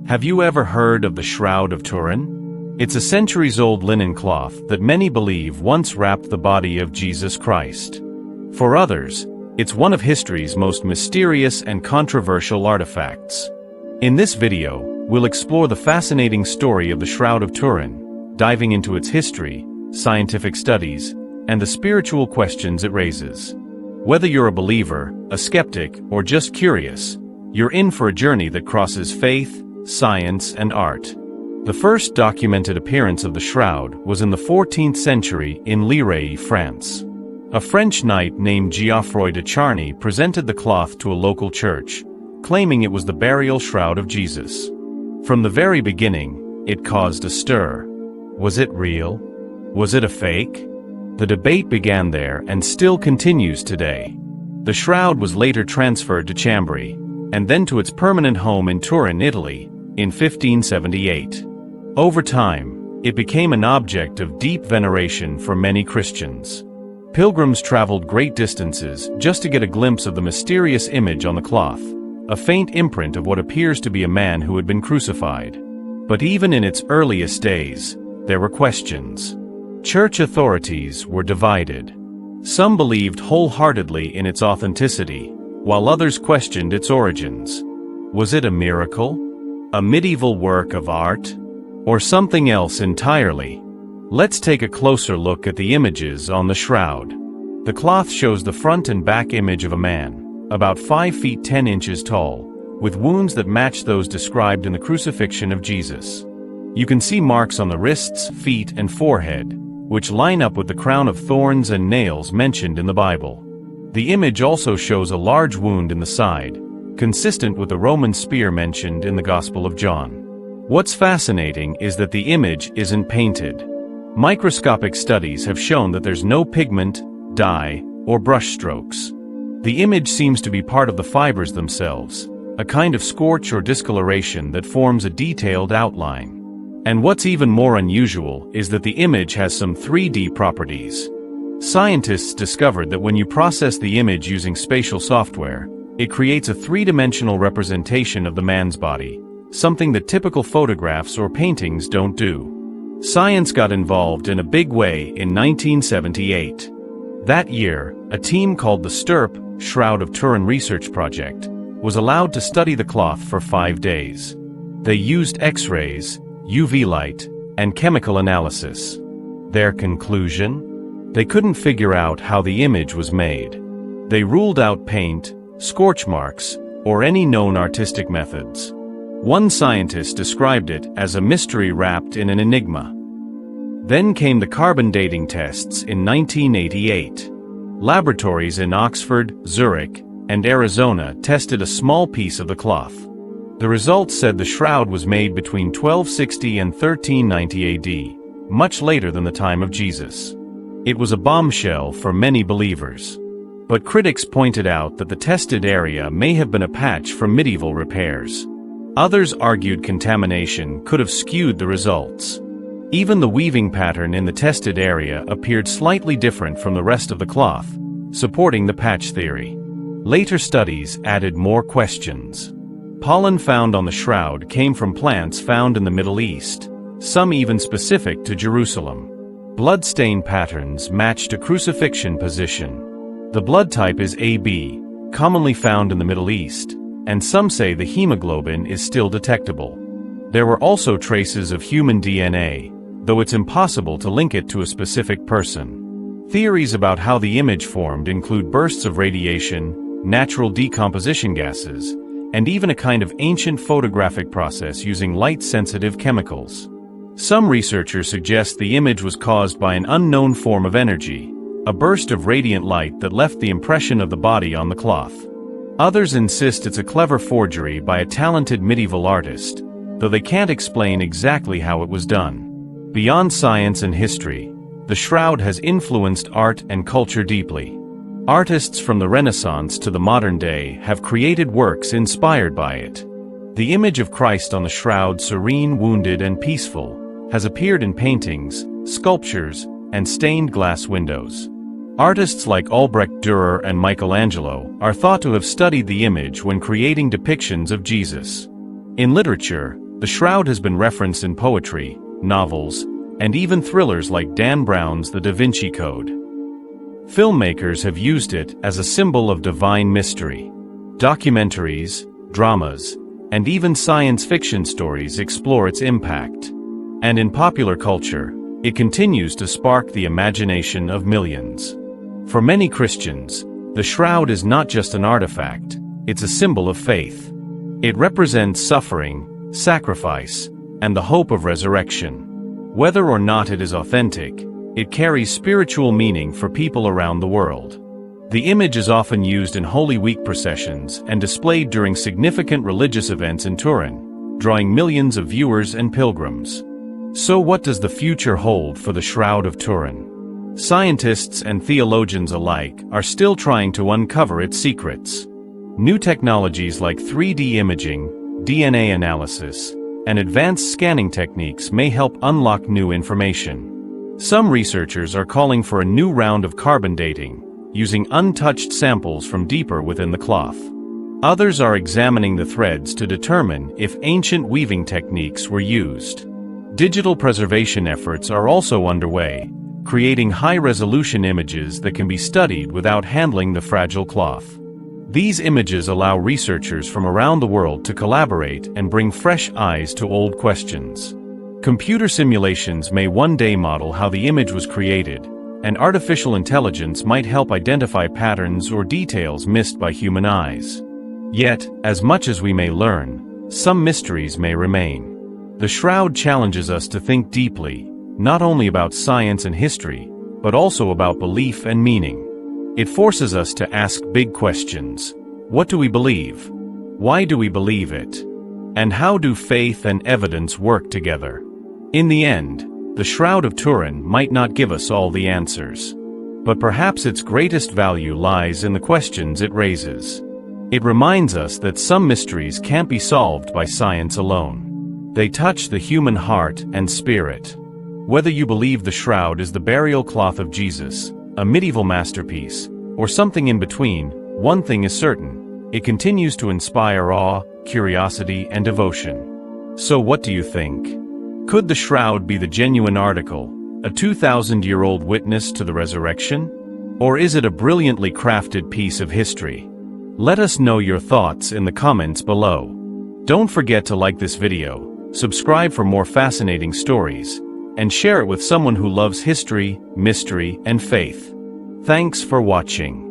Have you ever heard of the Shroud of Turin? It's a centuries-old linen cloth that many believe once wrapped the body of Jesus Christ. For others, it's one of history's most mysterious and controversial artifacts. In this video, we'll explore the fascinating story of the Shroud of Turin, diving into its history, scientific studies, and the spiritual questions it raises. Whether you're a believer, a skeptic, or just curious, you're in for a journey that crosses faith, science, and art. The first documented appearance of the shroud was in the 14th century in Lirey, France. A French knight named Geoffroy de Charny presented the cloth to a local church, claiming it was the burial shroud of Jesus. From the very beginning, it caused a stir. Was it real? Was it a fake? The debate began there and still continues today. The shroud was later transferred to Chambéry, and then to its permanent home in Turin, Italy, in 1578. Over time, it became an object of deep veneration for many Christians. Pilgrims traveled great distances just to get a glimpse of the mysterious image on the cloth, a faint imprint of what appears to be a man who had been crucified. But even in its earliest days, there were questions. Church authorities were divided. Some believed wholeheartedly in its authenticity, while others questioned its origins. Was it a miracle? A medieval work of art? Or something else entirely? Let's take a closer look at the images on the shroud. The cloth shows the front and back image of a man, about 5 feet 10 inches tall, with wounds that match those described in the crucifixion of Jesus. You can see marks on the wrists, feet, and forehead, which line up with the crown of thorns and nails mentioned in the Bible. The image also shows a large wound in the side, consistent with the Roman spear mentioned in the Gospel of John. What's fascinating is that the image isn't painted. Microscopic studies have shown that there's no pigment, dye, or brush strokes. The image seems to be part of the fibers themselves, a kind of scorch or discoloration that forms a detailed outline. And what's even more unusual is that the image has some 3D properties. Scientists discovered that when you process the image using spatial software, it creates a three-dimensional representation of the man's body, something that typical photographs or paintings don't do. Science got involved in a big way in 1978. That year, a team called the Turin Shroud of Turin Research Project was allowed to study the cloth for 5 days. They used X-rays, UV light, and chemical analysis. Their conclusion? They couldn't figure out how the image was made. They ruled out paint, scorch marks, or any known artistic methods. One scientist described it as a mystery wrapped in an enigma. Then came the carbon dating tests in 1988. Laboratories in Oxford, Zurich, and Arizona tested a small piece of the cloth. The results said the shroud was made between 1260 and 1390 AD, much later than the time of Jesus. It was a bombshell for many believers. But critics pointed out that the tested area may have been a patch from medieval repairs. Others argued contamination could have skewed the results. Even the weaving pattern in the tested area appeared slightly different from the rest of the cloth, supporting the patch theory. Later studies added more questions. Pollen found on the shroud came from plants found in the Middle East, some even specific to Jerusalem. Bloodstain patterns matched a crucifixion position. The blood type is AB, commonly found in the Middle East, and some say the hemoglobin is still detectable. There were also traces of human DNA, though it's impossible to link it to a specific person. Theories about how the image formed include bursts of radiation, natural decomposition gases, and even a kind of ancient photographic process using light-sensitive chemicals. Some researchers suggest the image was caused by an unknown form of energy, a burst of radiant light that left the impression of the body on the cloth. Others insist it's a clever forgery by a talented medieval artist, though they can't explain exactly how it was done. Beyond science and history, the shroud has influenced art and culture deeply. Artists from the Renaissance to the modern day have created works inspired by it. The image of Christ on the shroud, serene, wounded, and peaceful, has appeared in paintings, sculptures, and stained glass windows. Artists like Albrecht Dürer and Michelangelo are thought to have studied the image when creating depictions of Jesus. In literature, The shroud has been referenced in poetry, novels, and even thrillers like Dan Brown's The Da Vinci Code. Filmmakers have used it as a symbol of divine mystery. Documentaries, dramas, and even science fiction stories explore its impact. And in popular culture, it continues to spark the imagination of millions. For many Christians, the shroud is not just an artifact, it's a symbol of faith. It represents suffering, sacrifice, and the hope of resurrection. Whether or not it is authentic, it carries spiritual meaning for people around the world. The image is often used in Holy Week processions and displayed during significant religious events in Turin, drawing millions of viewers and pilgrims. So what does the future hold for the Shroud of Turin? Scientists and theologians alike are still trying to uncover its secrets. New technologies like 3D imaging, DNA analysis, and advanced scanning techniques may help unlock new information. Some researchers are calling for a new round of carbon dating, using untouched samples from deeper within the cloth. Others are examining the threads to determine if ancient weaving techniques were used. Digital preservation efforts are also underway, creating high-resolution images that can be studied without handling the fragile cloth. These images allow researchers from around the world to collaborate and bring fresh eyes to old questions. Computer simulations may one day model how the image was created, and artificial intelligence might help identify patterns or details missed by human eyes. Yet, as much as we may learn, some mysteries may remain. The shroud challenges us to think deeply, not only about science and history, but also about belief and meaning. It forces us to ask big questions. What do we believe? Why do we believe it? And how do faith and evidence work together? In the end, the Shroud of Turin might not give us all the answers. But perhaps its greatest value lies in the questions it raises. It reminds us that some mysteries can't be solved by science alone. They touch the human heart and spirit. Whether you believe the shroud is the burial cloth of Jesus, a medieval masterpiece, or something in between, one thing is certain: it continues to inspire awe, curiosity, and devotion. So what do you think? Could the shroud be the genuine article, a 2,000-year-old witness to the resurrection? Or is it a brilliantly crafted piece of history? Let us know your thoughts in the comments below. Don't forget to like this video, subscribe for more fascinating stories, and share it with someone who loves history, mystery, and faith. Thanks for watching.